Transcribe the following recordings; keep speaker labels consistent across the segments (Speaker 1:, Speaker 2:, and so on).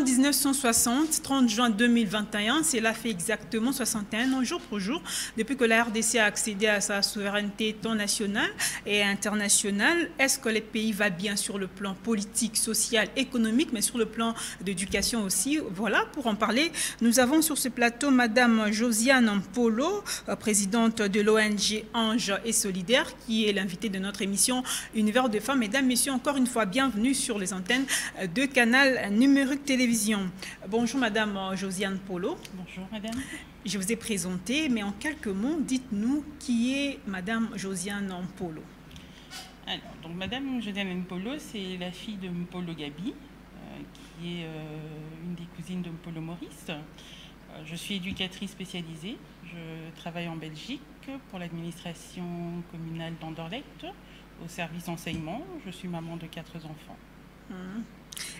Speaker 1: 1960, 30 juin 2021, cela fait exactement 61 ans, jour pour jour, depuis que la RDC a accédé à sa souveraineté tant nationale et internationale. Est-ce que le pays va bien sur le plan politique, social, économique, mais sur le plan d'éducation aussi? Voilà, pour en parler, nous avons sur ce plateau Madame Josiane Mpolo, présidente de l'ONG Ange et Solidaire, qui est l'invitée de notre émission Univers de femmes. Mesdames, messieurs, encore une fois, bienvenue sur les antennes de Canal Numérique Télévision. Bonjour Madame Josiane Mpolo.
Speaker 2: Bonjour Madame.
Speaker 1: Je vous ai présenté, mais en quelques mots, dites-nous qui est Madame Josiane Mpolo.
Speaker 2: Alors, donc Madame Josiane Mpolo, c'est la fille de Mpolo Gabi, qui est une des cousines de Mpolo Maurice. Je suis éducatrice spécialisée. Je travaille en Belgique pour l'administration communale d'Anderlecht, au service enseignement. Je suis maman de 4 enfants.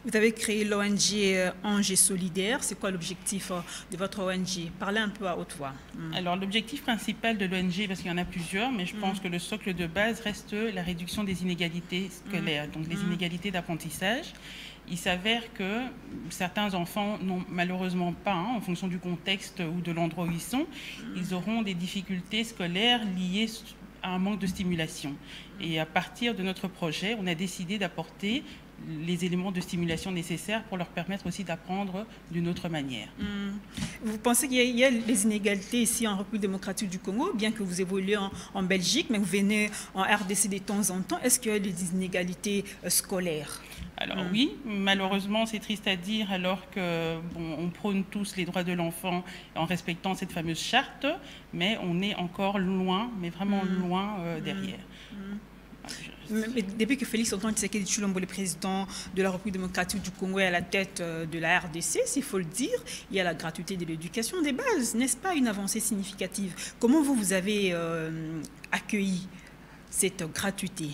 Speaker 1: Vous avez créé l'ONG Ange et Solidaire. C'est quoi l'objectif de votre ONG? Parlez un peu à haute voix.
Speaker 2: Alors, l'objectif principal de l'ONG, parce qu'il y en a plusieurs, mais je pense que le socle de base reste la réduction des inégalités scolaires, donc les inégalités d'apprentissage. Il s'avère que certains enfants n'ont malheureusement pas, en fonction du contexte ou de l'endroit où ils sont, ils auront des difficultés scolaires liées à un manque de stimulation. Et à partir de notre projet, on a décidé d'apporter les éléments de stimulation nécessaires pour leur permettre aussi d'apprendre d'une autre manière.
Speaker 1: Vous pensez qu'il y a les inégalités ici en République démocratique du Congo, bien que vous évoluez en Belgique, mais vous venez en RDC de temps en temps. Est-ce qu'il y a des inégalités scolaires?
Speaker 2: Alors oui, malheureusement, c'est triste à dire, alors que on prône tous les droits de l'enfant en respectant cette fameuse charte, mais on est encore loin, mais vraiment loin derrière.
Speaker 1: Mais depuis que Félix Antoine Tshisekedi Tshilombo, le président de la République démocratique du Congo, est à la tête de la RDC, s'il faut le dire, il y a la gratuité de l'éducation des bases. N'est-ce pas une avancée significative? Comment vous avez accueilli cette gratuité?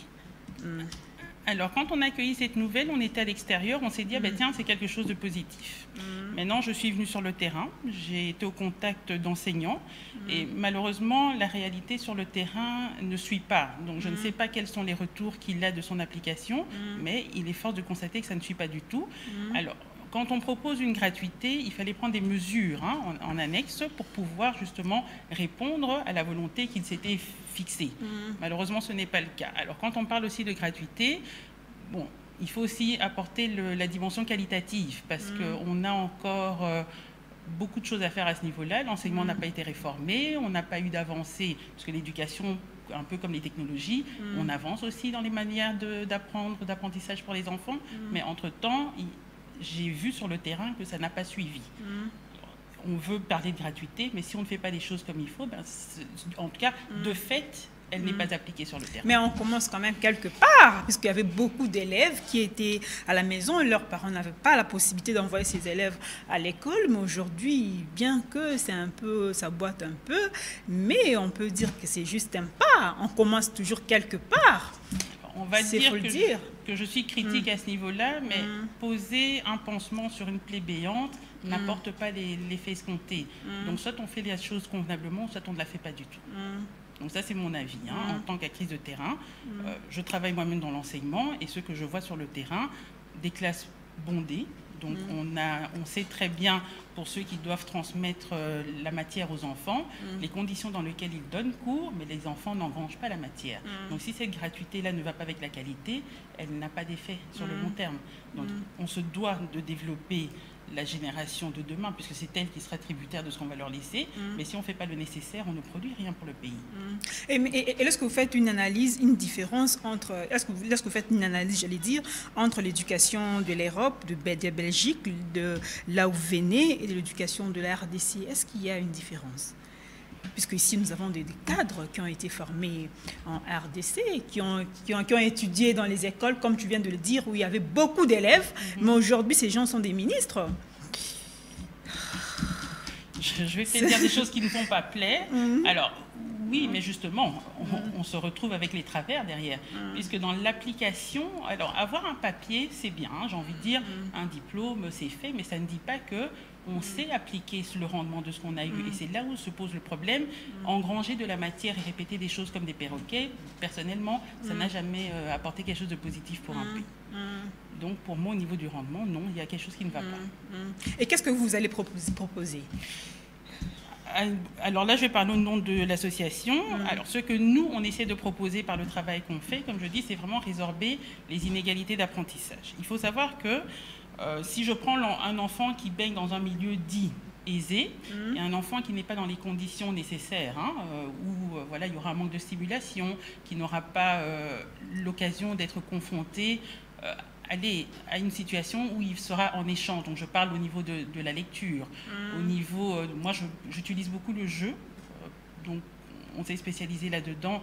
Speaker 2: Alors, quand on a accueilli cette nouvelle, on était à l'extérieur, on s'est dit, ah ben, tiens, c'est quelque chose de positif. Maintenant, je suis venue sur le terrain, j'ai été au contact d'enseignants, et malheureusement, la réalité sur le terrain ne suit pas. Donc, je ne sais pas quels sont les retours qu'il a de son application, mais il est force de constater que ça ne suit pas du tout. Alors, quand on propose une gratuité, il fallait prendre des mesures en annexe pour pouvoir justement répondre à la volonté qu'il s'était fixée. Malheureusement, ce n'est pas le cas. Alors, quand on parle aussi de gratuité, bon, il faut aussi apporter la dimension qualitative parce qu'on a encore beaucoup de choses à faire à ce niveau-là. L'enseignement n'a pas été réformé, on n'a pas eu d'avancée, parce que l'éducation, un peu comme les technologies, on avance aussi dans les manières d'apprendre, d'apprentissage pour les enfants, mais entre-temps, j'ai vu sur le terrain que ça n'a pas suivi. On veut parler de gratuité, mais si on ne fait pas les choses comme il faut, ben, en tout cas, de fait, elle n'est pas appliquée sur le terrain.
Speaker 1: Mais on commence quand même quelque part, puisqu'il y avait beaucoup d'élèves qui étaient à la maison et leurs parents n'avaient pas la possibilité d'envoyer ces élèves à l'école. Mais aujourd'hui, bien que c'est un peu, ça boite un peu, mais on peut dire que c'est juste un pas. On commence toujours quelque part.
Speaker 2: On va dire que je suis critique à ce niveau-là, mais poser un pansement sur une plaie béante n'apporte pas l'effet escompté. Donc soit on fait les choses convenablement, soit on ne la fait pas du tout. Donc ça, c'est mon avis. En tant qu'actrice de terrain, je travaille moi-même dans l'enseignement et ce que je vois sur le terrain, des classes bondées. Donc on sait très bien, pour ceux qui doivent transmettre la matière aux enfants, les conditions dans lesquelles ils donnent cours, mais les enfants n'engrangent pas la matière. Donc si cette gratuité-là ne va pas avec la qualité, elle n'a pas d'effet sur le long terme. Donc on se doit de développer la génération de demain, puisque c'est elle qui sera tributaire de ce qu'on va leur laisser. Mais si on ne fait pas le nécessaire, on ne produit rien pour le pays.
Speaker 1: Et lorsque vous faites une analyse, une différence entre, lorsque vous faites une analyse, j'allais dire, entre l'éducation de l'Europe, de Belgique, de là où vous venez, et de l'éducation de la RDC, est-ce qu'il y a une différence? Puisque ici, nous avons des cadres qui ont été formés en RDC, qui ont étudié dans les écoles, comme tu viens de le dire, où il y avait beaucoup d'élèves, mais aujourd'hui, ces gens sont des ministres.
Speaker 2: Je vais peut-être dire des choses qui ne font pas plaire. Alors, oui, mais justement, on se retrouve avec les travers derrière. Puisque dans l'application, alors avoir un papier, c'est bien, j'ai envie de dire, un diplôme, c'est fait, mais ça ne dit pas que on sait appliquer le rendement de ce qu'on a eu. Et c'est là où se pose le problème. Engranger de la matière et répéter des choses comme des perroquets, personnellement, ça n'a jamais apporté quelque chose de positif pour un pays. Donc pour moi, au niveau du rendement, non, il y a quelque chose qui ne va pas.
Speaker 1: Et qu'est-ce que vous allez proposer?
Speaker 2: Alors là, je vais parler au nom de l'association. Alors, ce que nous, on essaie de proposer par le travail qu'on fait, comme je dis, c'est vraiment résorber les inégalités d'apprentissage. Il faut savoir que si je prends un enfant qui baigne dans un milieu dit aisé et un enfant qui n'est pas dans les conditions nécessaires, où voilà, il y aura un manque de stimulation, qui n'aura pas l'occasion d'être confronté à une situation où il sera en échange. Donc je parle au niveau de la lecture, au niveau, moi j'utilise beaucoup le jeu, donc on s'est spécialisé là-dedans.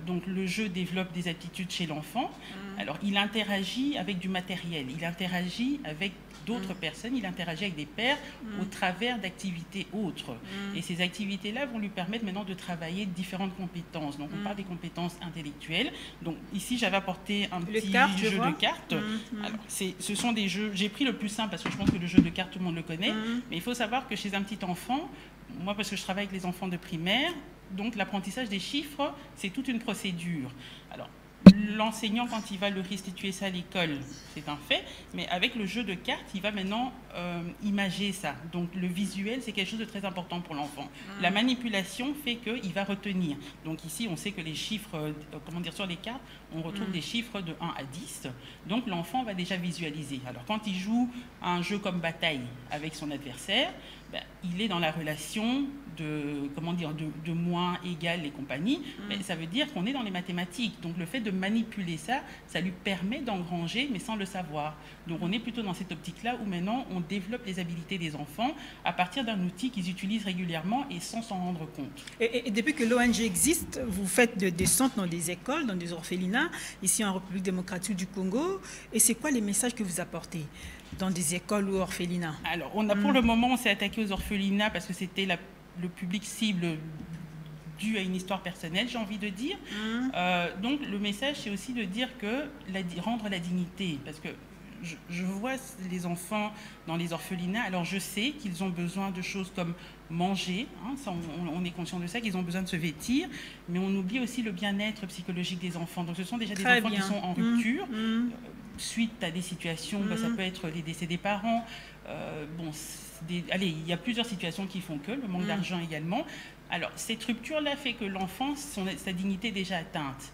Speaker 2: Donc le jeu développe des aptitudes chez l'enfant. Alors il interagit avec du matériel, il interagit avec d'autres personnes, il interagit avec des pairs au travers d'activités autres. Et ces activités-là vont lui permettre maintenant de travailler différentes compétences. Donc on parle des compétences intellectuelles. Donc ici j'avais apporté un petit jeu de cartes. Alors, ce sont des jeux, j'ai pris le plus simple parce que je pense que le jeu de cartes tout le monde le connaît, mais il faut savoir que chez un petit enfant, moi parce que je travaille avec les enfants de primaire, donc l'apprentissage des chiffres, c'est toute une procédure. Alors, l'enseignant, quand il va le restituer ça à l'école, c'est un fait, mais avec le jeu de cartes, il va maintenant imager ça. Donc le visuel, c'est quelque chose de très important pour l'enfant. La manipulation fait qu'il va retenir. Donc ici, on sait que les chiffres, sur les cartes, on retrouve des chiffres de 1 à 10. Donc l'enfant va déjà visualiser. Alors quand il joue à un jeu comme bataille avec son adversaire, il est dans la relation de moins, égal et compagnie, mais ça veut dire qu'on est dans les mathématiques. Donc le fait de manipuler ça, ça lui permet d'engranger, mais sans le savoir. Donc on est plutôt dans cette optique-là où maintenant on développe les habiletés des enfants à partir d'un outil qu'ils utilisent régulièrement et sans s'en rendre compte.
Speaker 1: Et depuis que l'ONG existe, vous faites des centres dans des écoles, dans des orphelinats, ici en République démocratique du Congo. Et c'est quoi les messages que vous apportez dans des écoles ou orphelinats?
Speaker 2: Alors, pour le moment, on s'est attaqué aux orphelinats parce que c'était le public cible dû à une histoire personnelle, j'ai envie de dire. Donc, le message, c'est aussi de dire que rendre la dignité, parce que je vois les enfants dans les orphelinats, alors je sais qu'ils ont besoin de choses comme manger, ça, on est conscient de ça, qu'ils ont besoin de se vêtir, mais on oublie aussi le bien-être psychologique des enfants. Donc ce sont déjà des enfants qui sont en rupture, suite à des situations, ça peut être les décès des parents, il y a plusieurs situations qui font que, le manque d'argent également. Alors cette rupture-là fait que l'enfant, sa dignité est déjà atteinte.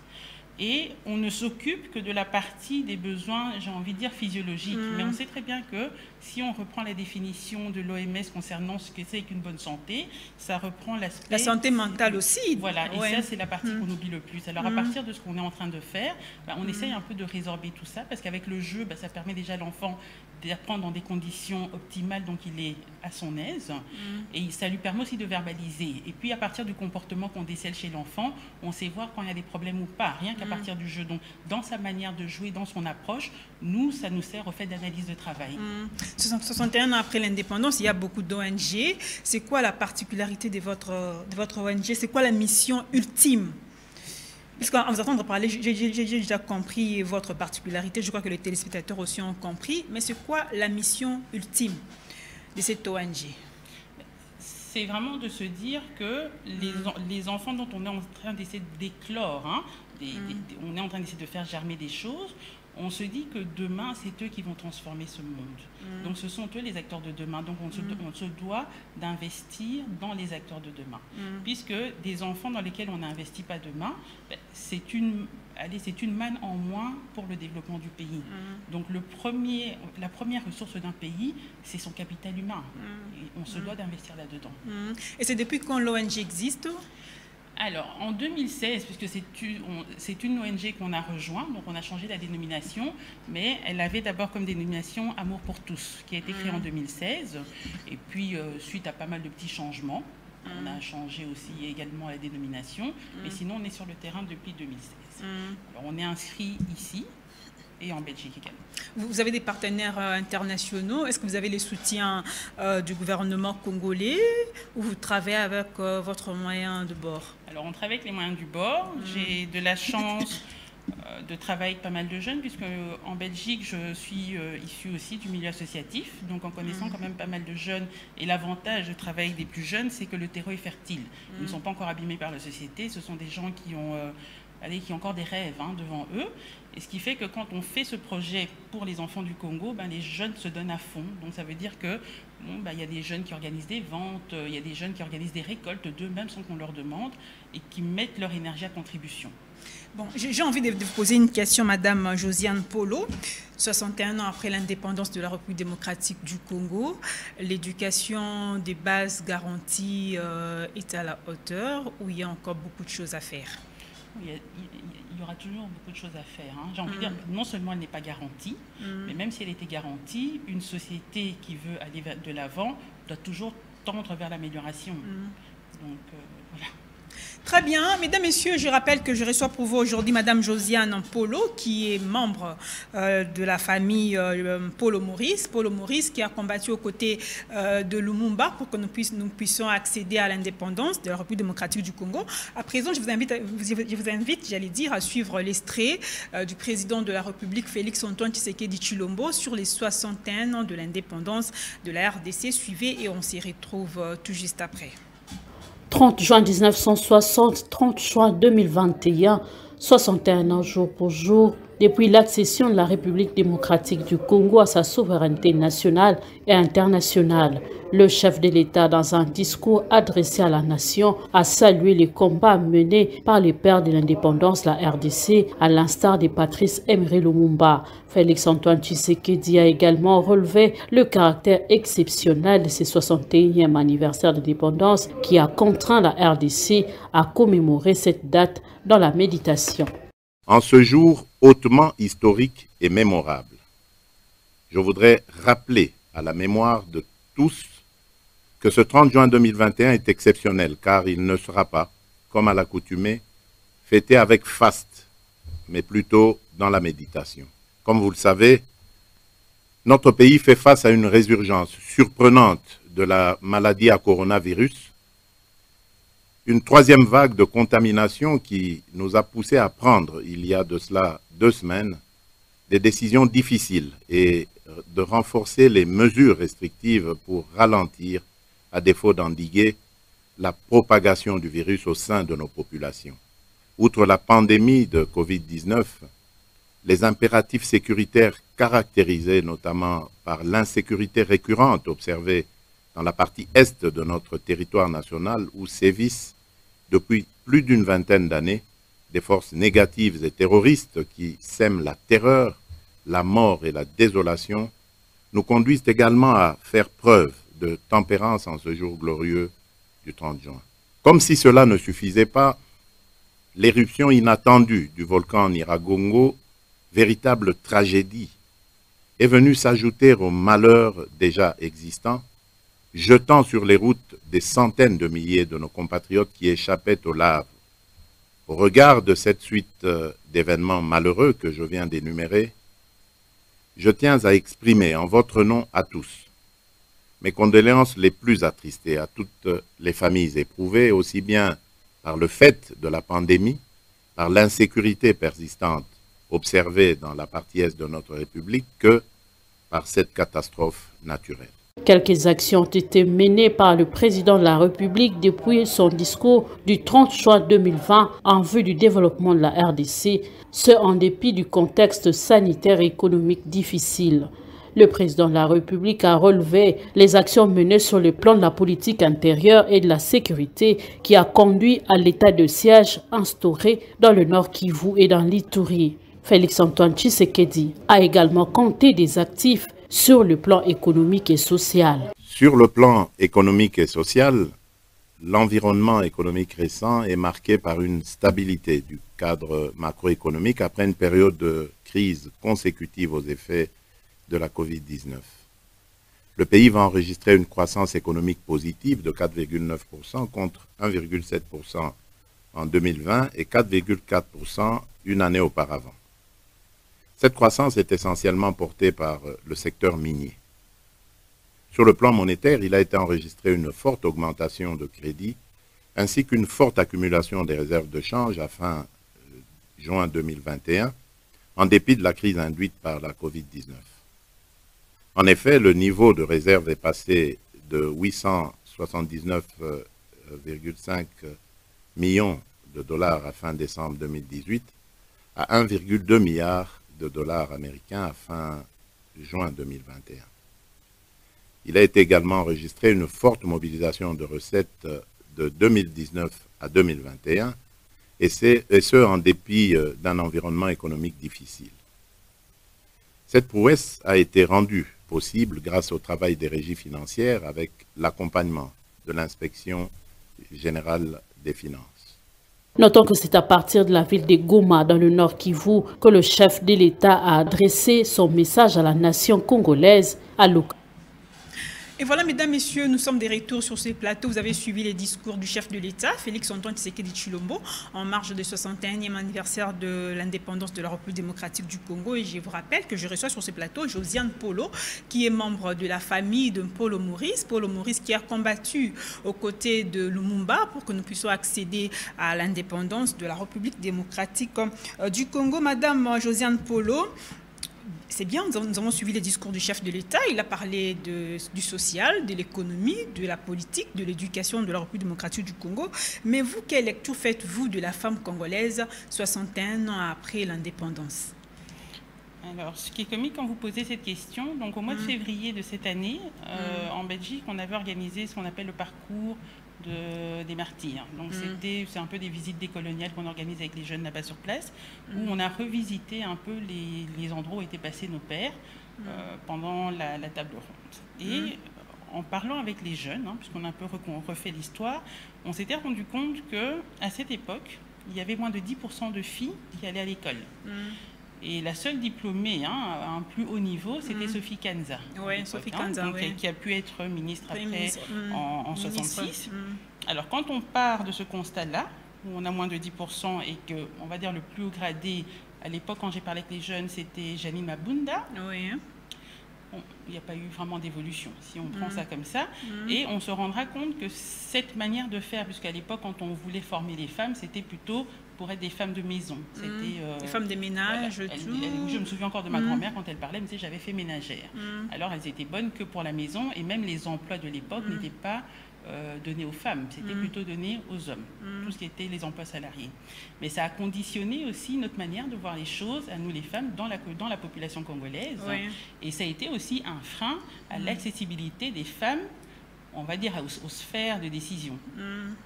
Speaker 2: Et on ne s'occupe que de la partie des besoins, j'ai envie de dire, physiologiques. Mais on sait très bien que si on reprend la définition de l'OMS concernant ce que c'est qu'une bonne santé, ça reprend l'aspect...
Speaker 1: La santé mentale aussi.
Speaker 2: Voilà, et ça, c'est la partie qu'on oublie le plus. Alors, à partir de ce qu'on est en train de faire, on essaye un peu de résorber tout ça, parce qu'avec le jeu, ça permet déjà à l'enfant d'apprendre dans des conditions optimales, donc il est à son aise, et ça lui permet aussi de verbaliser. Et puis, à partir du comportement qu'on décèle chez l'enfant, on sait voir quand il y a des problèmes ou pas, rien qu'à partir du jeu. Donc, dans sa manière de jouer, dans son approche, ça nous sert au fait d'analyse de travail.
Speaker 1: 61 ans après l'indépendance, il y a beaucoup d'ONG. C'est quoi la particularité de votre ONG? C'est quoi la mission ultime? Puisqu'en vous entendant parler, j'ai déjà compris votre particularité. Je crois que les téléspectateurs aussi ont compris. Mais c'est quoi la mission ultime de cette ONG?
Speaker 2: C'est vraiment de se dire que les enfants dont on est en train d'essayer d'éclore, on est en train d'essayer de faire germer des choses, on se dit que demain, c'est eux qui vont transformer ce monde. Donc, ce sont eux les acteurs de demain. Donc, on se doit d'investir dans les acteurs de demain. Puisque des enfants dans lesquels on n'investit pas demain, c'est une manne en moins pour le développement du pays. Donc, la première ressource d'un pays, c'est son capital humain. Et on se doit d'investir là-dedans.
Speaker 1: Et c'est depuis quand l'ONG existe?
Speaker 2: Alors, en 2016, puisque c'est une ONG qu'on a rejoint, donc on a changé la dénomination, mais elle avait d'abord comme dénomination Amour pour tous, qui a été créée en 2016. Et puis, suite à pas mal de petits changements, on a changé aussi également la dénomination, mais sinon on est sur le terrain depuis 2016. Alors, on est inscrit ici et en Belgique également.
Speaker 1: Vous avez des partenaires internationaux. Est-ce que vous avez les soutiens du gouvernement congolais ou vous travaillez avec votre moyen de bord?
Speaker 2: Alors, on travaille avec les moyens du bord. J'ai de la chance de travailler avec pas mal de jeunes, puisque en Belgique, je suis issue aussi du milieu associatif, donc en connaissant quand même pas mal de jeunes. Et l'avantage de travailler avec des plus jeunes, c'est que le terreau est fertile. Ils ne sont pas encore abîmés par la société. Ce sont des gens qui ont allez, qui ont encore des rêves devant eux. Et ce qui fait que quand on fait ce projet pour les enfants du Congo, les jeunes se donnent à fond. Donc ça veut dire que il y a des jeunes qui organisent des ventes, il y a des jeunes qui organisent des récoltes d'eux-mêmes sans qu'on leur demande et qui mettent leur énergie à contribution.
Speaker 1: Bon, j'ai envie de vous poser une question, Madame Josiane Polo. 61 ans après l'indépendance de la République démocratique du Congo, l'éducation des bases garanties est à la hauteur ou il y a encore beaucoup de choses à faire?
Speaker 2: Il y aura toujours beaucoup de choses à faire. J'ai envie de dire, non seulement elle n'est pas garantie, mais même si elle était garantie, une société qui veut aller de l'avant doit toujours tendre vers l'amélioration. Donc, voilà.
Speaker 1: Très bien. Mesdames, Messieurs, je rappelle que je reçois pour vous aujourd'hui Madame Josiane Polo, qui est membre de la famille Polo Maurice. Polo Maurice qui a combattu aux côtés de Lumumba pour que nous puissions accéder à l'indépendance de la République démocratique du Congo. À présent, je vous invite, j'allais dire, à suivre l'extrait du président de la République, Félix Antoine Tshisekedi Tshilombo, sur les 61 ans de l'indépendance de la RDC. Suivez et on s'y retrouve tout juste après.
Speaker 3: 30 juin 1960, 30 juin 2021, 61 ans jour pour jour, depuis l'accession de la République démocratique du Congo à sa souveraineté nationale et internationale. Le chef de l'État, dans un discours adressé à la nation, a salué les combats menés par les pères de l'indépendance, la RDC, à l'instar de Patrice Emery Lumumba. Félix Antoine Tshisekedi a également relevé le caractère exceptionnel de ce 61e anniversaire d'indépendance qui a contraint la RDC à commémorer cette date dans la méditation.
Speaker 4: En ce jour hautement historique et mémorable, je voudrais rappeler à la mémoire de tous que ce 30 juin 2021 est exceptionnel car il ne sera pas, comme à l'accoutumée, fêté avec faste, mais plutôt dans la méditation. Comme vous le savez, notre pays fait face à une résurgence surprenante de la maladie à coronavirus, une troisième vague de contamination qui nous a poussé à prendre, il y a de cela 2 semaines, des décisions difficiles et de renforcer les mesures restrictives pour ralentir, à défaut d'endiguer, la propagation du virus au sein de nos populations. Outre la pandémie de Covid-19, les impératifs sécuritaires caractérisés notamment par l'insécurité récurrente observée dans la partie est de notre territoire national où sévissent depuis plus d'une vingtaine d'années des forces négatives et terroristes qui sèment la terreur, la mort et la désolation, nous conduisent également à faire preuve de tempérance en ce jour glorieux du 30 juin. Comme si cela ne suffisait pas, l'éruption inattendue du volcan Nyiragongo, véritable tragédie, est venue s'ajouter aux malheurs déjà existants, jetant sur les routes des centaines de milliers de nos compatriotes qui échappaient aux laves. Au regard de cette suite d'événements malheureux que je viens d'énumérer, je tiens à exprimer en votre nom à tous mes condoléances les plus attristées à toutes les familles éprouvées, aussi bien par le fait de la pandémie, par l'insécurité persistante observée dans la partie est de notre République, que par cette catastrophe naturelle.
Speaker 3: Quelques actions ont été menées par le président de la République depuis son discours du 30 juin 2020 en vue du développement de la RDC, ce en dépit du contexte sanitaire et économique difficile. Le président de la République a relevé les actions menées sur le plan de la politique intérieure et de la sécurité qui a conduit à l'état de siège instauré dans le Nord Kivu et dans l'Ituri. Félix Antoine Tshisekedi a également compté des actifs sur le plan économique et social.
Speaker 4: Sur le plan économique et social, l'environnement économique récent est marqué par une stabilité du cadre macroéconomique après une période de crise consécutive aux effets de la Covid-19. Le pays va enregistrer une croissance économique positive de 4,9% contre 1,7% en 2020 et 4,4% une année auparavant. Cette croissance est essentiellement portée par le secteur minier. Sur le plan monétaire, il a été enregistré une forte augmentation de crédit ainsi qu'une forte accumulation des réserves de change à fin juin 2021, en dépit de la crise induite par la Covid-19. En effet, le niveau de réserve est passé de 879,5 millions de dollars à fin décembre 2018 à 1,2 milliard de dollars américains à fin juin 2021. Il a été également enregistré une forte mobilisation de recettes de 2019 à 2021, et ce en dépit d'un environnement économique difficile. Cette prouesse a été rendue possible grâce au travail des régies financières avec l'accompagnement de l'Inspection générale des finances.
Speaker 3: Notons que c'est à partir de la ville de Goma, dans le Nord Kivu, que le chef de l'État a adressé son message à la nation congolaise à l'occasion.
Speaker 1: Et voilà, mesdames, messieurs, nous sommes de retour sur ce plateau. Vous avez suivi les discours du chef de l'État, Félix-Antoine Tshisekedi Tshilombo, en marge du 61e anniversaire de l'indépendance de la République démocratique du Congo. Et je vous rappelle que je reçois sur ce plateau Josiane Polo, qui est membre de la famille de Paul Maurice. Paul Maurice qui a combattu aux côtés de Lumumba pour que nous puissions accéder à l'indépendance de la République démocratique du Congo. Madame Josiane Polo, c'est bien, nous avons suivi les discours du chef de l'État. Il a parlé du social, de l'économie, de la politique, de l'éducation de la République démocratique du Congo. Mais vous, quelle lecture faites-vous de la femme congolaise 61 ans après l'indépendance?
Speaker 2: Alors, ce qui est comique quand vous posez cette question, donc au mois de février de cette année, en Belgique, on avait organisé ce qu'on appelle le parcours des martyrs. Donc c'est un peu des visites décoloniales qu'on organise avec les jeunes là-bas sur place, où on a revisité un peu les endroits où étaient passés nos pères pendant la table ronde. Et en parlant avec les jeunes, puisqu'on a un peu refait l'histoire, on s'était rendu compte qu'à cette époque, il y avait moins de 10% de filles qui allaient à l'école. Et la seule diplômée à un plus haut niveau, c'était Sophie Kanza.
Speaker 1: Oui, Sophie Kanza, oui.
Speaker 2: Qui a pu être ministre après en 66. Alors, quand on part de ce constat-là, où on a moins de 10% et que, on va dire, le plus haut gradé, à l'époque, quand j'ai parlé avec les jeunes, c'était Janine Mabunda.
Speaker 1: Oui.
Speaker 2: Bon, il n'y a pas eu vraiment d'évolution, si on prend ça comme ça. Et on se rendra compte que cette manière de faire, puisqu'à l'époque, quand on voulait former les femmes, c'était plutôt pour être des femmes de maison. C'était
Speaker 1: des femmes de ménage,
Speaker 2: voilà,
Speaker 1: tout.
Speaker 2: Je me souviens encore de ma grand-mère, quand elle parlait, elle me disait j'avais fait ménagère. Alors, elles étaient bonnes que pour la maison, et même les emplois de l'époque n'étaient pas donnés aux femmes, c'était plutôt donné aux hommes, tout ce qui était les emplois salariés. Mais ça a conditionné aussi notre manière de voir les choses, à nous les femmes, dans la population congolaise. Et ça a été aussi un frein à l'accessibilité des femmes, on va dire, aux sphères de décision.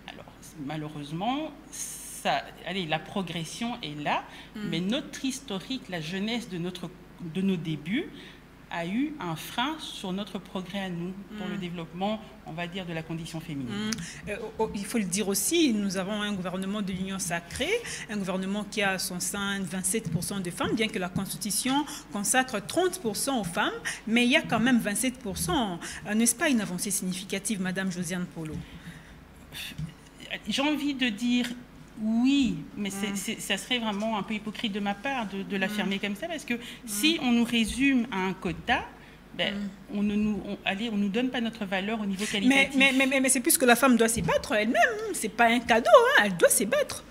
Speaker 2: Alors, malheureusement, la progression est là, mais notre historique, la jeunesse de nos débuts, a eu un frein sur notre progrès à nous, pour le développement, on va dire, de la condition féminine.
Speaker 1: Il faut le dire aussi, nous avons un gouvernement de l'Union sacrée, un gouvernement qui a à son sein 27% de femmes, bien que la Constitution consacre 30% aux femmes, mais il y a quand même 27%. N'est-ce pas une avancée significative, Madame Josiane Polo?
Speaker 2: J'ai envie de dire oui, mais ça serait vraiment un peu hypocrite de ma part de l'affirmer comme ça, parce que si on nous résume à un quota, on ne nous donne pas notre valeur au niveau qualitatif.
Speaker 1: Mais c'est plus que la femme doit s'y battre elle-même, c'est pas un cadeau, elle doit s'y battre.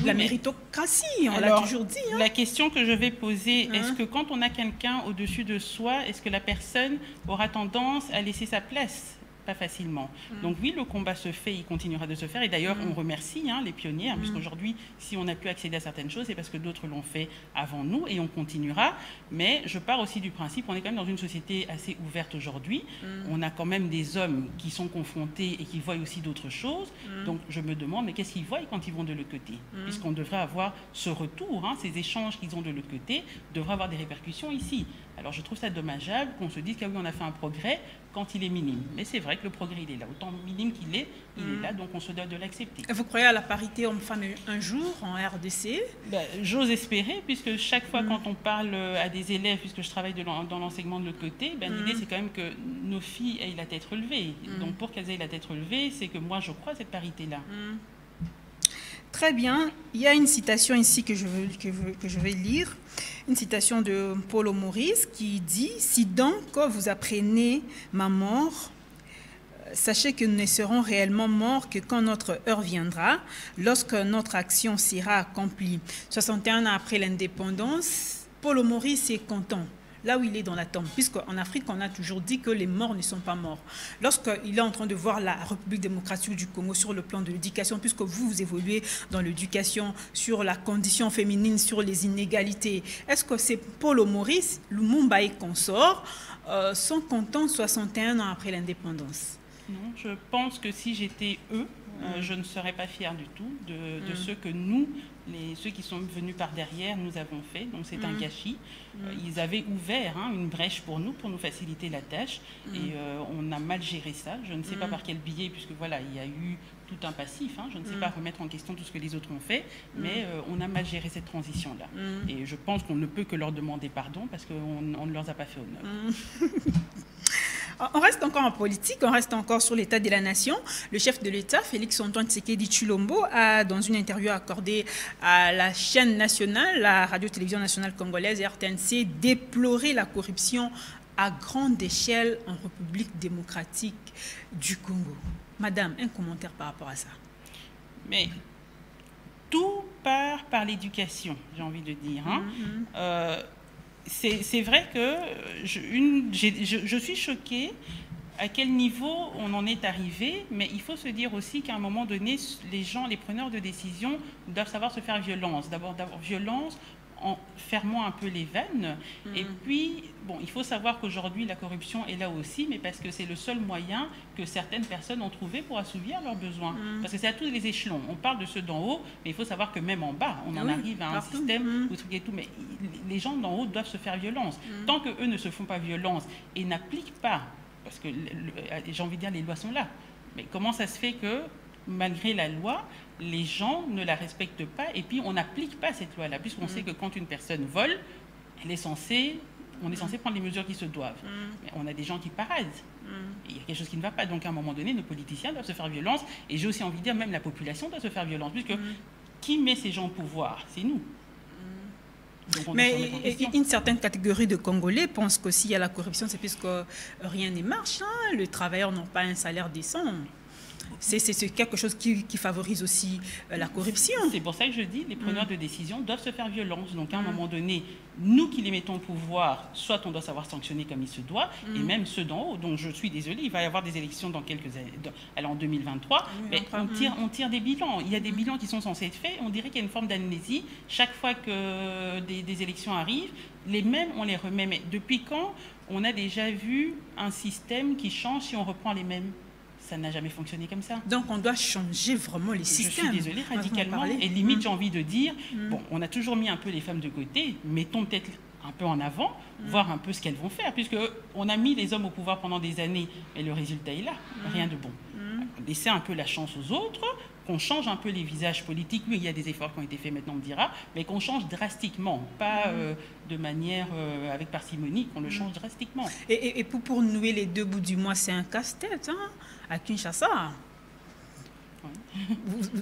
Speaker 1: La méritocratie, on l'a toujours dit.
Speaker 2: La question que je vais poser, est-ce que quand on a quelqu'un au-dessus de soi, est-ce que la personne aura tendance à laisser sa place? Pas facilement. Donc oui, le combat se fait, il continuera de se faire. Et d'ailleurs, on remercie les pionnières, puisqu'aujourd'hui, si on a pu accéder à certaines choses, c'est parce que d'autres l'ont fait avant nous, et on continuera. Mais je pars aussi du principe, on est quand même dans une société assez ouverte aujourd'hui. On a quand même des hommes qui sont confrontés et qui voient aussi d'autres choses. Donc je me demande, mais qu'est-ce qu'ils voient quand ils vont de l'autre côté? Puisqu'on devrait avoir ce retour, ces échanges qu'ils ont de l'autre côté, devraient avoir des répercussions ici. Alors je trouve ça dommageable qu'on se dise que oui, on a fait un progrès quand il est minime. Mais c'est vrai que le progrès, il est là. Autant minime qu'il est, il est là, donc on se doit de l'accepter.
Speaker 1: Vous croyez à la parité homme-femme un jour en RDC?
Speaker 2: J'ose espérer, puisque chaque fois quand on parle à des élèves, puisque je travaille dans l'enseignement de l'autre côté, l'idée c'est quand même que nos filles aient la tête relevée. Donc pour qu'elles aient la tête relevée, c'est que moi je crois à cette parité-là.
Speaker 1: Très bien. Il y a une citation ici que je vais lire. Une citation de Paul Maurice qui dit « Si donc vous apprenez ma mort, sachez que nous ne serons réellement morts que quand notre heure viendra, lorsque notre action sera accomplie. » 61 ans après l'indépendance, Paul Maurice est content. là où il est dans la tombe, puisqu'en Afrique, on a toujours dit que les morts ne sont pas morts. Lorsqu'il est en train de voir la République démocratique du Congo sur le plan de l'éducation, puisque vous évoluez dans l'éducation, sur la condition féminine, sur les inégalités, est-ce que c'est Paul Maurice, Lumumba et consorts sont contents 61 ans après l'indépendance?
Speaker 2: Non, je pense que si j'étais eux, je ne serais pas fière du tout de ce que nous, ceux qui sont venus par derrière, nous avons fait. Donc c'est un gâchis. Ils avaient ouvert une brèche pour nous faciliter la tâche. Et on a mal géré ça. Je ne sais pas par quel biais, puisque voilà, il y a eu tout un passif. Je ne sais pas remettre en question tout ce que les autres ont fait, mais on a mal géré cette transition-là. Et je pense qu'on ne peut que leur demander pardon parce qu'on ne leur a pas fait honneur.
Speaker 1: On reste encore en politique, on reste encore sur l'état de la nation. Le chef de l'État, Félix-Antoine Tshisekedi Tshilombo, a, dans une interview accordée à la chaîne nationale, la radio-télévision nationale congolaise, RTNC, déploré la corruption à grande échelle en République démocratique du Congo. Madame, un commentaire par rapport à ça?
Speaker 2: Mais tout part par l'éducation, j'ai envie de dire. C'est vrai que je suis choquée à quel niveau on en est arrivé, mais il faut se dire aussi qu'à un moment donné, les preneurs de décision doivent savoir se faire violence. D'abord violence en fermant un peu les veines. Et puis, bon, il faut savoir qu'aujourd'hui, la corruption est là aussi, mais parce que c'est le seul moyen que certaines personnes ont trouvé pour assouvir leurs besoins. Parce que c'est à tous les échelons. On parle de ceux d'en haut, mais il faut savoir que même en bas, on en arrive à un système où truc et tout. Mais les gens d'en haut doivent se faire violence. Tant qu'eux ne se font pas violence et n'appliquent pas, parce que j'ai envie de dire, les lois sont là. Mais comment ça se fait que, malgré la loi, les gens ne la respectent pas et puis on n'applique pas cette loi-là, puisqu'on sait que quand une personne vole, on est censé prendre les mesures qui se doivent. Mais on a des gens qui paradent. Il y a quelque chose qui ne va pas. Donc à un moment donné, nos politiciens doivent se faire violence. Et j'ai aussi envie de dire, même la population doit se faire violence, puisque qui met ces gens au pouvoir? C'est nous.
Speaker 1: Mais une certaine catégorie de Congolais pense que s'il y a la corruption, c'est puisque rien ne marche. Les travailleurs n'ont pas un salaire décent. C'est quelque chose qui favorise aussi la corruption.
Speaker 2: C'est pour ça que je dis, les preneurs de décision doivent se faire violence. Donc à un moment donné, nous qui les mettons au pouvoir, soit on doit savoir sanctionner comme il se doit, et même ceux d'en haut. Donc je suis désolée, il va y avoir des élections dans quelques années, en 2023, mais on tire des bilans. Il y a des bilans qui sont censés être faits. On dirait qu'il y a une forme d'amnésie. Chaque fois que des élections arrivent, les mêmes, on les remet. Mais depuis quand on a déjà vu un système qui change si on reprend les mêmes? Ça n'a jamais fonctionné comme ça.
Speaker 1: Donc, on doit changer vraiment les systèmes.
Speaker 2: Je suis désolée, radicalement. Et limite, j'ai envie de dire, bon, on a toujours mis un peu les femmes de côté, mettons peut-être un peu en avant, voir un peu ce qu'elles vont faire, puisqu'on a mis les hommes au pouvoir pendant des années, et le résultat est là, rien de bon. Laisser un peu la chance aux autres, qu'on change un peu les visages politiques. Oui, il y a des efforts qui ont été faits, maintenant on me dira, mais qu'on change drastiquement, pas de manière avec parcimonie, qu'on le change drastiquement.
Speaker 1: Et pour nouer les deux bouts du mois, c'est un casse-tête, à Kinshasa.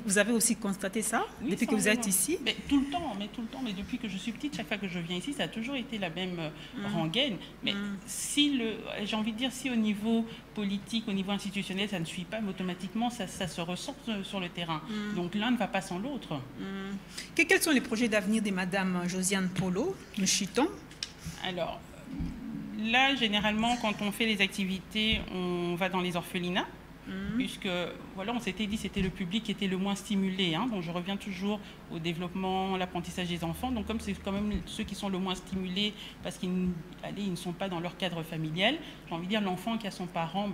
Speaker 1: Vous avez aussi constaté ça, oui, depuis que vous êtes ici?
Speaker 2: Mais tout le temps, mais depuis que je suis petite, chaque fois que je viens ici, ça a toujours été la même rengaine. Mais j'ai envie de dire, si au niveau politique, au niveau institutionnel, ça ne suit pas, mais automatiquement, ça se ressent sur le terrain. Donc l'un ne va pas sans l'autre.
Speaker 1: Quels sont les projets d'avenir de Madame Josiane Polo, M. Chiton?
Speaker 2: Alors, là, généralement, quand on fait les activités, on va dans les orphelinats. Puisque, voilà, on s'était dit que c'était le public qui était le moins stimulé. Donc, je reviens toujours au développement, l'apprentissage des enfants. Donc, comme c'est quand même ceux qui sont le moins stimulés parce qu'ils ne sont pas dans leur cadre familial, j'ai envie de dire, l'enfant qui a son parent,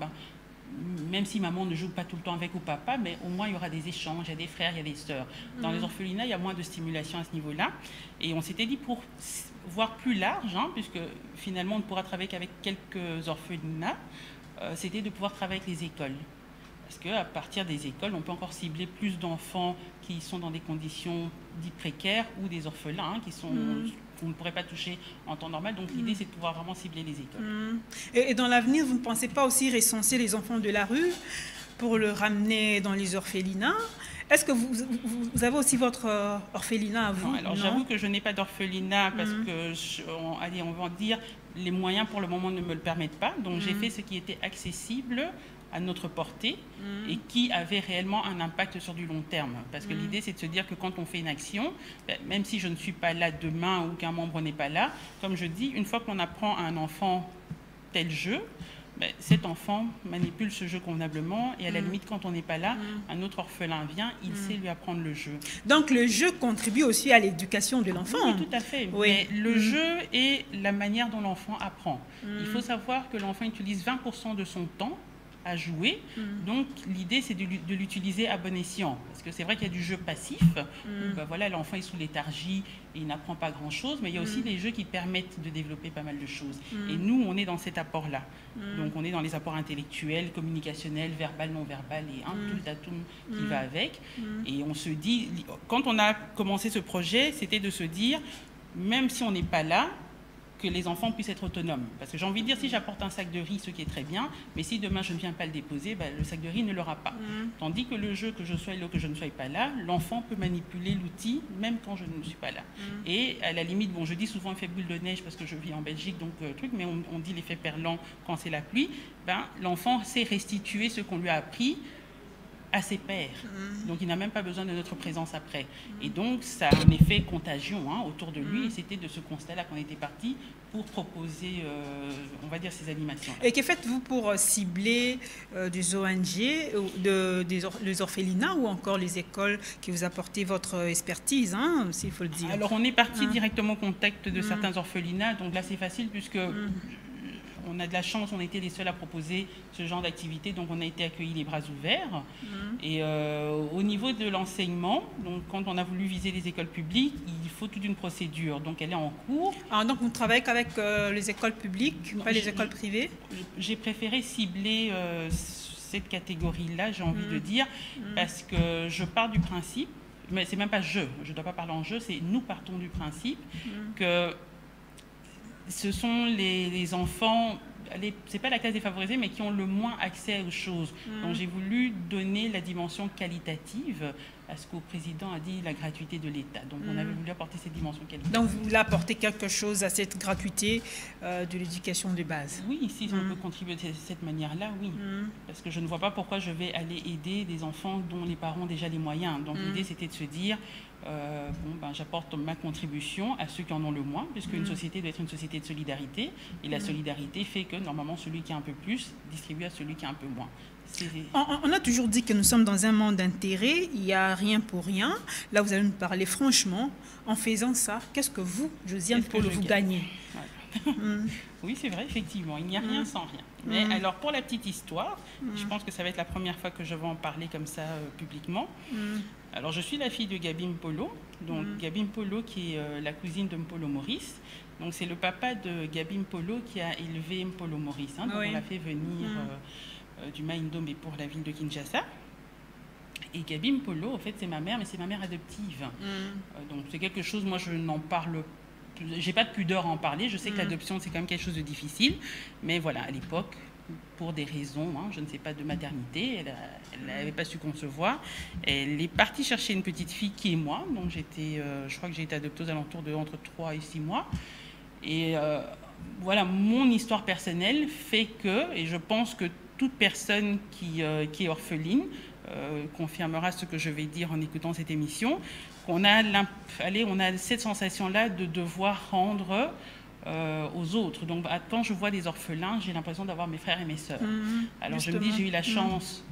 Speaker 2: même si maman ne joue pas tout le temps avec ou papa, mais au moins il y aura des échanges, il y a des frères, il y a des sœurs. Dans les orphelinats, il y a moins de stimulation à ce niveau-là. Et on s'était dit, pour voir plus large, puisque finalement on ne pourra travailler qu'avec quelques orphelinats, c'était de pouvoir travailler avec les écoles. Parce qu'à partir des écoles, on peut encore cibler plus d'enfants qui sont dans des conditions dites précaires ou des orphelins qu'on ne pourrait pas toucher en temps normal. Donc l'idée, c'est de pouvoir vraiment cibler les écoles.
Speaker 1: Et dans l'avenir, vous ne pensez pas aussi recenser les enfants de la rue pour le ramener dans les orphelinats? Est-ce que vous avez aussi votre orphelinat à vous?
Speaker 2: Non, alors j'avoue que je n'ai pas d'orphelinat parce que, allez, on va dire, les moyens pour le moment ne me le permettent pas. Donc j'ai fait ce qui était accessible à notre portée et qui avait réellement un impact sur du long terme. Parce que l'idée, c'est de se dire que quand on fait une action, même si je ne suis pas là demain ou qu'un membre n'est pas là, comme je dis, une fois qu'on apprend à un enfant tel jeu, cet enfant manipule ce jeu convenablement et à la limite, quand on n'est pas là, un autre orphelin vient, il sait lui apprendre le jeu.
Speaker 1: Donc le jeu contribue aussi à l'éducation de l'enfant.
Speaker 2: Oui, tout à fait. Oui. Mais le jeu est la manière dont l'enfant apprend. Il faut savoir que l'enfant utilise 20% de son temps à jouer. Donc l'idée, c'est de l'utiliser à bon escient. Parce que c'est vrai qu'il y a du jeu passif. Voilà, l'enfant est sous léthargie et il n'apprend pas grand-chose. Mais il y a aussi des jeux qui permettent de développer pas mal de choses. Et nous, on est dans cet apport-là. Donc on est dans les apports intellectuels, communicationnels, verbal, non-verbal et tout le datum qui va avec. Et on se dit, quand on a commencé ce projet, c'était de se dire, même si on n'est pas là, que les enfants puissent être autonomes. Parce que j'ai envie de dire, si j'apporte un sac de riz, ce qui est très bien, mais si demain je ne viens pas le déposer, le sac de riz ne l'aura pas. Tandis que le jeu, que je sois là ou que je ne sois pas là, l'enfant peut manipuler l'outil même quand je ne suis pas là. Et à la limite, bon, je dis souvent effet boule de neige parce que je vis en Belgique, donc mais on dit l'effet perlant quand c'est la pluie, l'enfant sait restituer ce qu'on lui a appris à ses pairs. Donc il n'a même pas besoin de notre présence après. Et donc ça a un effet contagion autour de lui. Et c'était de ce constat-là qu'on était parti pour proposer, on va dire, ces animations.
Speaker 1: Et que faites-vous pour cibler des ONG, des orphelinats ou encore les écoles qui vous apportez votre expertise, s'il faut le dire?
Speaker 2: Alors on est parti directement au contact de certains orphelinats. Donc là c'est facile puisque on a de la chance, on a été les seuls à proposer ce genre d'activité, donc on a été accueillis les bras ouverts. Et au niveau de l'enseignement, donc quand on a voulu viser les écoles publiques, il faut toute une procédure, donc elle est en cours.
Speaker 1: Alors donc vous travaillez qu'avec les écoles publiques, pas les écoles privées?
Speaker 2: J'ai préféré cibler cette catégorie-là, j'ai envie de dire, parce que je pars du principe, mais c'est même pas je ne dois pas parler en je, c'est nous partons du principe que ce sont les enfants, c'est pas la classe défavorisée, mais qui ont le moins accès aux choses. Donc j'ai voulu donner la dimension qualitative à ce qu'au président a dit la gratuité de l'État. Donc on avait voulu apporter cette dimension qualitative.
Speaker 1: Donc vous voulez apporter quelque chose à cette gratuité de l'éducation de base?
Speaker 2: Oui, si on peut contribuer de cette manière-là, oui. Parce que je ne vois pas pourquoi je vais aller aider des enfants dont les parents ont déjà les moyens. Donc l'idée c'était de se dire, j'apporte ma contribution à ceux qui en ont le moins, puisque une société doit être une société de solidarité, et la solidarité fait que normalement celui qui a un peu plus distribue à celui qui a un peu moins.
Speaker 1: On a toujours dit que nous sommes dans un monde d'intérêt, il n'y a rien pour rien. Là, vous allez nous parler franchement. En faisant ça, qu'est-ce que vous, Josiane Polo, vous gagnez?
Speaker 2: Oui, c'est vrai, effectivement, il n'y a rien sans rien. Mais alors, pour la petite histoire, je pense que ça va être la première fois que je vais en parler comme ça publiquement. Alors, je suis la fille de Gabi Mpolo, donc Gabi Mpolo qui est la cousine de Mpolo Maurice. Donc, c'est le papa de Gabi Mpolo qui a élevé Mpolo Maurice. Donc, on l'a fait venir du Maïndomé pour la ville de Kinshasa. Et Gabi Mpolo, en fait, c'est ma mère, mais c'est ma mère adoptive. Donc, c'est quelque chose, moi, je n'en parle pas. J'ai pas de pudeur à en parler. Je sais que l'adoption, c'est quand même quelque chose de difficile. Mais voilà, à l'époque, pour des raisons, je ne sais pas, de maternité, elle n'avait pas su concevoir. Elle est partie chercher une petite fille qui est moi. Donc, je crois que j'ai été adoptée aux alentours de entre 3 et 6 mois. Et voilà, mon histoire personnelle fait que, et je pense que toute personne qui est orpheline confirmera ce que je vais dire en écoutant cette émission, qu'on a, on a cette sensation-là de devoir rendre aux autres. Donc, quand je vois des orphelins, j'ai l'impression d'avoir mes frères et mes sœurs. Alors, justement, je me dis, j'ai eu la chance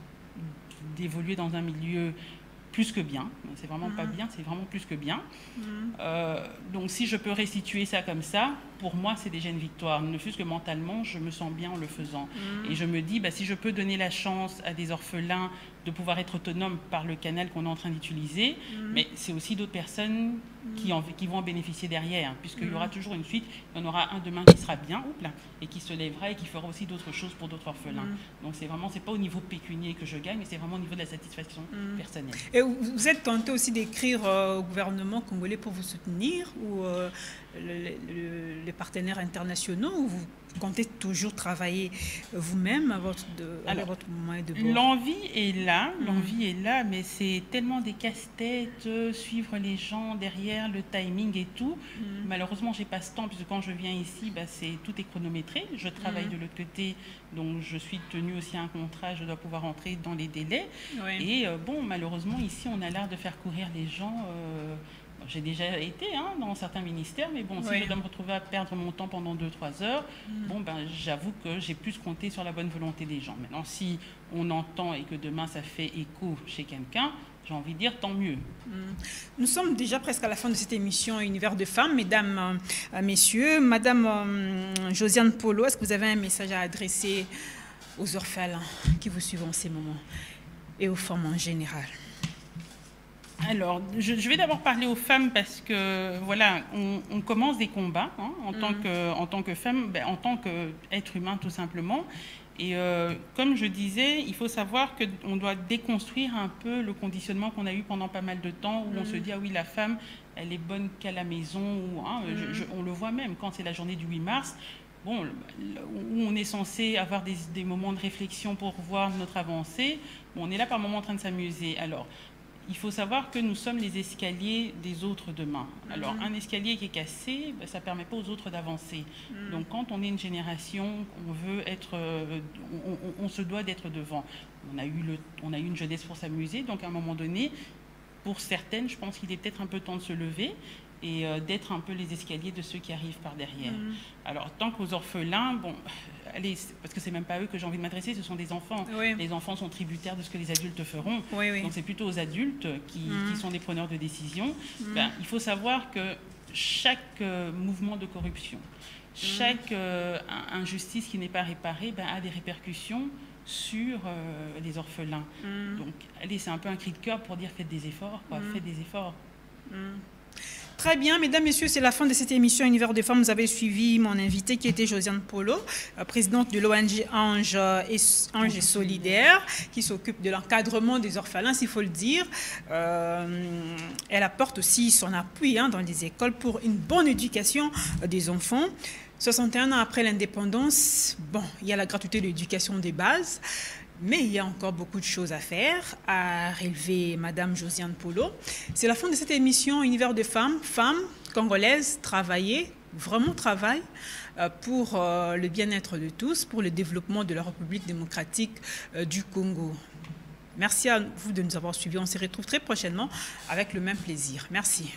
Speaker 2: d'évoluer dans un milieu plus que bien. C'est vraiment pas bien, c'est vraiment plus que bien. Donc, si je peux restituer ça comme ça, pour moi, c'est déjà une victoire. Ne fût-ce que mentalement, je me sens bien en le faisant. Et je me dis, si je peux donner la chance à des orphelins de pouvoir être autonomes par le canal qu'on est en train d'utiliser, mais c'est aussi d'autres personnes qui vont en bénéficier derrière, puisqu'il y aura toujours une suite. Il y en aura un demain qui sera bien, et qui se lèvera et qui fera aussi d'autres choses pour d'autres orphelins. Donc c'est pas au niveau pécunier que je gagne, mais c'est vraiment au niveau de la satisfaction personnelle.
Speaker 1: Et vous êtes tenté aussi d'écrire au gouvernement congolais pour vous soutenir, ou les des partenaires internationaux ou vous comptez toujours travailler vous-même avec votre moyen de bord?
Speaker 2: L'envie est là, mais c'est tellement des casse-têtes, suivre les gens derrière, le timing et tout. Malheureusement, j'ai pas ce temps, puisque quand je viens ici, tout est chronométré. Je travaille de l'autre côté, donc je suis tenue aussi à un contrat, je dois pouvoir entrer dans les délais. Et malheureusement, ici, on a l'art de faire courir les gens. J'ai déjà été dans certains ministères, mais si je dois me retrouver à perdre mon temps pendant 2-3 heures, j'avoue que j'ai plus compté sur la bonne volonté des gens. Maintenant, si on entend et que demain ça fait écho chez quelqu'un, j'ai envie de dire tant mieux.
Speaker 1: Nous sommes déjà presque à la fin de cette émission Univers de femmes. Mesdames, messieurs, Madame Josiane Polo, est-ce que vous avez un message à adresser aux orphelins qui vous suivent en ces moments et aux femmes en général?
Speaker 2: Alors, je vais d'abord parler aux femmes parce que, voilà, on commence des combats en tant que femme, en tant qu'être humain tout simplement. Et comme je disais, il faut savoir qu'on doit déconstruire un peu le conditionnement qu'on a eu pendant pas mal de temps où on se dit, ah oui, la femme, elle est bonne qu'à la maison. On le voit même quand c'est la journée du 8 mars. Où on est censé avoir des moments de réflexion pour voir notre avancée. On est là par moment en train de s'amuser. Alors, il faut savoir que nous sommes les escaliers des autres demain. Alors, un escalier qui est cassé, ça ne permet pas aux autres d'avancer. Donc, quand on est une génération, on se doit d'être devant. On a eu une jeunesse pour s'amuser, donc à un moment donné, pour certaines, je pense qu'il est peut-être un peu temps de se lever et d'être un peu les escaliers de ceux qui arrivent par derrière. Alors, tant qu'aux orphelins, allez, parce que c'est même pas à eux que j'ai envie de m'adresser, ce sont des enfants. Les enfants sont tributaires de ce que les adultes feront. Donc, c'est plutôt aux adultes qui sont des preneurs de décision. Il faut savoir que chaque mouvement de corruption, chaque injustice qui n'est pas réparée a des répercussions sur les orphelins. Donc, allez, c'est un peu un cri de cœur pour dire faites des efforts, faites des efforts.
Speaker 1: Très bien, mesdames, messieurs, c'est la fin de cette émission Univers de femmes. Vous avez suivi mon invité qui était Josiane Polo, présidente de l'ONG Ange et Solidaire, qui s'occupe de l'encadrement des orphelins, s'il faut le dire. Elle apporte aussi son appui dans les écoles pour une bonne éducation des enfants. 61 ans après l'indépendance, il y a la gratuité de l'éducation des bases. Mais il y a encore beaucoup de choses à faire, a relevé Madame Josiane Polo. C'est la fin de cette émission Univers de femmes. Femmes congolaises, vraiment travaillent pour le bien-être de tous, pour le développement de la République démocratique du Congo. Merci à vous de nous avoir suivis. On se retrouve très prochainement avec le même plaisir. Merci.